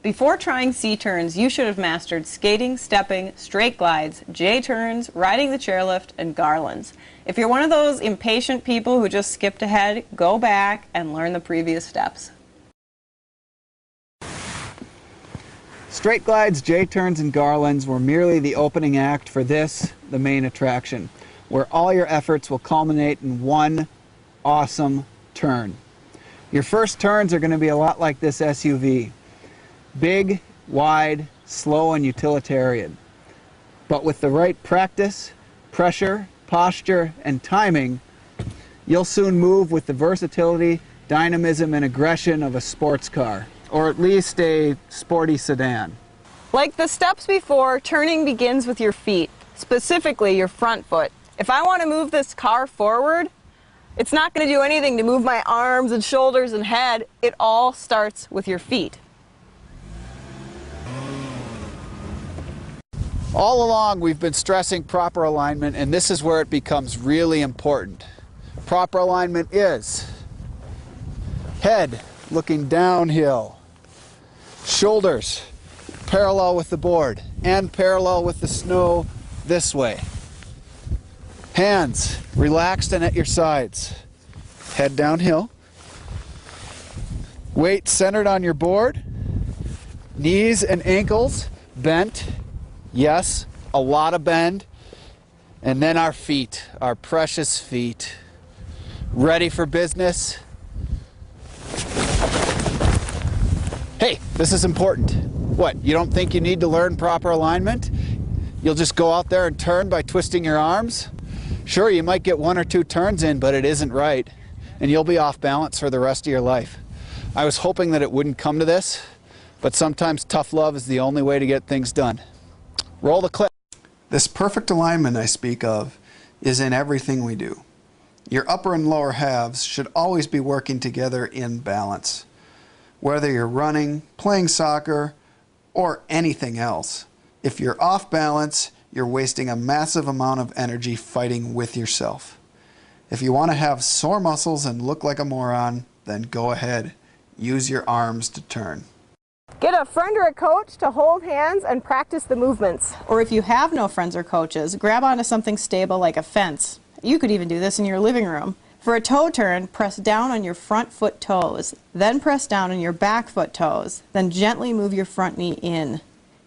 Before trying C-turns, you should have mastered skating, stepping, straight glides, J-turns, riding the chairlift, and garlands. If you're one of those impatient people who just skipped ahead, go back and learn the previous steps. Straight glides, J-turns, and garlands were merely the opening act for this, the main attraction, where all your efforts will culminate in one awesome turn. Your first turns are going to be a lot like this SUV. Big, wide, slow, and utilitarian. But with the right practice, pressure, posture, and timing, you'll soon move with the versatility, dynamism, and aggression of a sports car, or at least a sporty sedan. Like the steps before, turning begins with your feet, specifically your front foot. If I want to move this car forward, it's not going to do anything to move my arms and shoulders and head. It all starts with your feet. All along we've been stressing proper alignment, and this is where it becomes really important. Proper alignment is head looking downhill, shoulders parallel with the board and parallel with the snow this way. Hands relaxed and at your sides. Head downhill. Weight centered on your board. Knees and ankles bent. Yes, a lot of bend. And then our feet, our precious feet. Ready for business? Hey, this is important. What, you don't think you need to learn proper alignment? You'll just go out there and turn by twisting your arms? Sure, you might get 1 or 2 turns in, but it isn't right, and you'll be off balance for the rest of your life. I was hoping that it wouldn't come to this, but sometimes tough love is the only way to get things done. Roll the clip. This perfect alignment I speak of is in everything we do. Your upper and lower halves should always be working together in balance. Whether you're running, playing soccer, or anything else, if you're off balance, you're wasting a massive amount of energy fighting with yourself. If you want to have sore muscles and look like a moron, then go ahead. Use your arms to turn. Get a friend or a coach to hold hands and practice the movements. Or if you have no friends or coaches, grab onto something stable like a fence. You could even do this in your living room. For a toe turn, press down on your front foot toes, then press down on your back foot toes, then gently move your front knee in.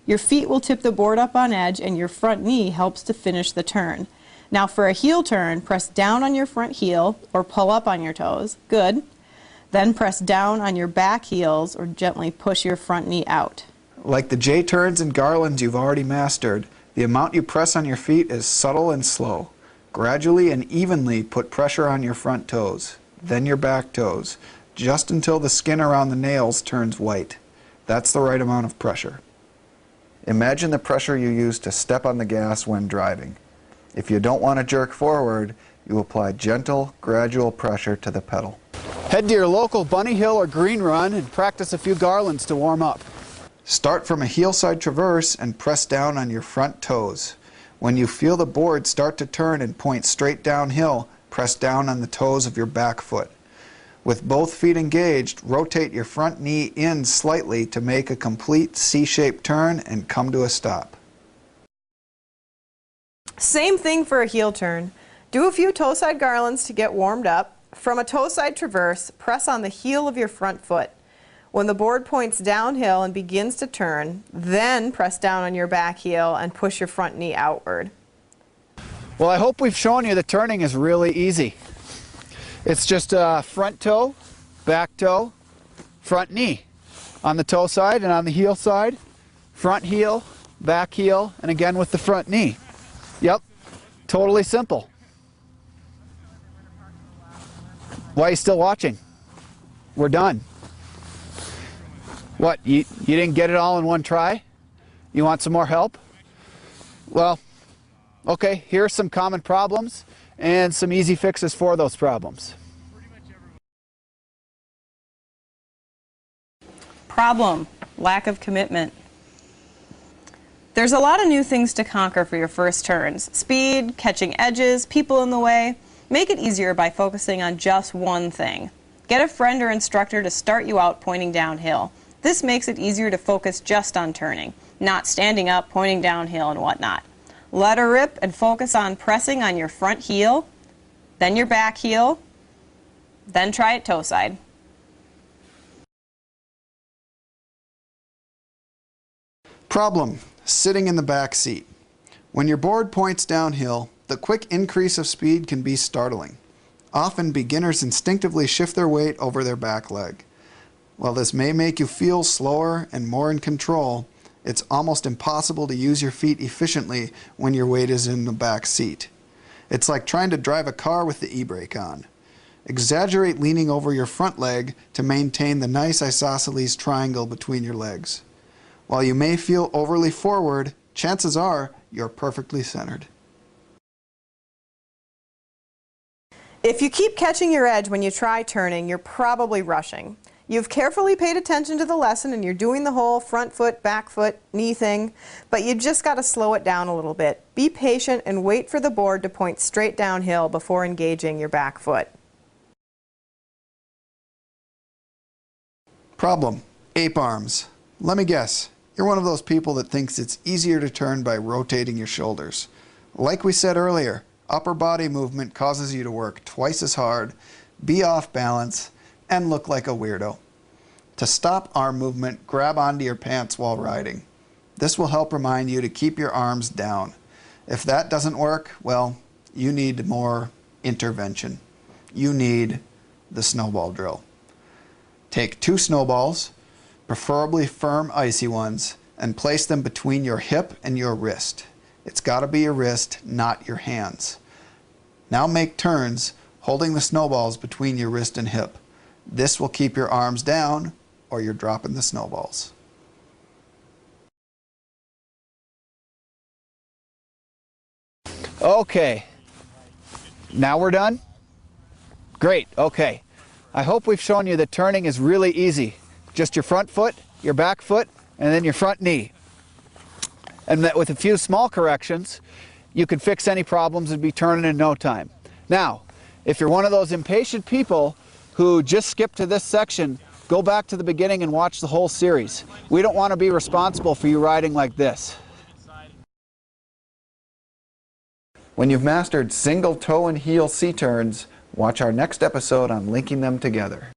Your feet will tip the board up on edge and your front knee helps to finish the turn. Now for a heel turn, press down on your front heel or pull up on your toes. Good. Then press down on your back heels or gently push your front knee out. Like the J-turns and garlands you've already mastered, the amount you press on your feet is subtle and slow. Gradually and evenly put pressure on your front toes, then your back toes, just until the skin around the nails turns white. That's the right amount of pressure. Imagine the pressure you use to step on the gas when driving. If you don't want to jerk forward, you apply gentle, gradual pressure to the pedal. Head to your local bunny hill or green run and practice a few garlands to warm up. Start from a heel side traverse and press down on your front toes. When you feel the board start to turn and point straight downhill, press down on the toes of your back foot. With both feet engaged, rotate your front knee in slightly to make a complete C-shaped turn and come to a stop. Same thing for a heel turn. Do a few toe side garlands to get warmed up. From a toe side traverse, press on the heel of your front foot. When the board points downhill and begins to turn, then press down on your back heel and push your front knee outward. Well, I hope we've shown you that turning is really easy. It's just front toe, back toe, front knee. On the toe side and on the heel side, front heel, back heel, and again with the front knee. Yep, totally simple. Why are you still watching? We're done. What, you didn't get it all in one try? You want some more help? Well, okay, here are some common problems and some easy fixes for those problems. Problem: lack of commitment. There's a lot of new things to conquer for your first turns. Speed, catching edges, people in the way. Make it easier by focusing on just one thing. Get a friend or instructor to start you out pointing downhill. This makes it easier to focus just on turning, not standing up, pointing downhill, and whatnot. Let her rip and focus on pressing on your front heel, then your back heel, then try it toe side. Problem: sitting in the back seat. When your board points downhill, the quick increase of speed can be startling. Often beginners instinctively shift their weight over their back leg. While this may make you feel slower and more in control, it's almost impossible to use your feet efficiently when your weight is in the back seat. It's like trying to drive a car with the e-brake on. Exaggerate leaning over your front leg to maintain the nice isosceles triangle between your legs. While you may feel overly forward, chances are you're perfectly centered. If you keep catching your edge when you try turning, you're probably rushing. You've carefully paid attention to the lesson and you're doing the whole front foot, back foot, knee thing, but you just got to slow it down a little bit. Be patient and wait for the board to point straight downhill before engaging your back foot. Problem: ape arms. Let me guess, you're one of those people that thinks it's easier to turn by rotating your shoulders. Like we said earlier, upper body movement causes you to work twice as hard, be off balance, and look like a weirdo. To stop arm movement, grab onto your pants while riding. This will help remind you to keep your arms down. If that doesn't work, well, you need more intervention. You need the snowball drill. Take 2 snowballs, preferably firm icy ones, and place them between your hip and your wrist. It's got to be your wrist, not your hands. Now make turns, holding the snowballs between your wrist and hip. This will keep your arms down, or you're dropping the snowballs. Okay, now we're done? Great, okay. I hope we've shown you that turning is really easy. Just your front foot, your back foot, and then your front knee. And that with a few small corrections, you could fix any problems and be turning in no time. Now, if you're one of those impatient people who just skip to this section, go back to the beginning and watch the whole series. We don't want to be responsible for you riding like this. When you've mastered single toe and heel C turns, watch our next episode on linking them together.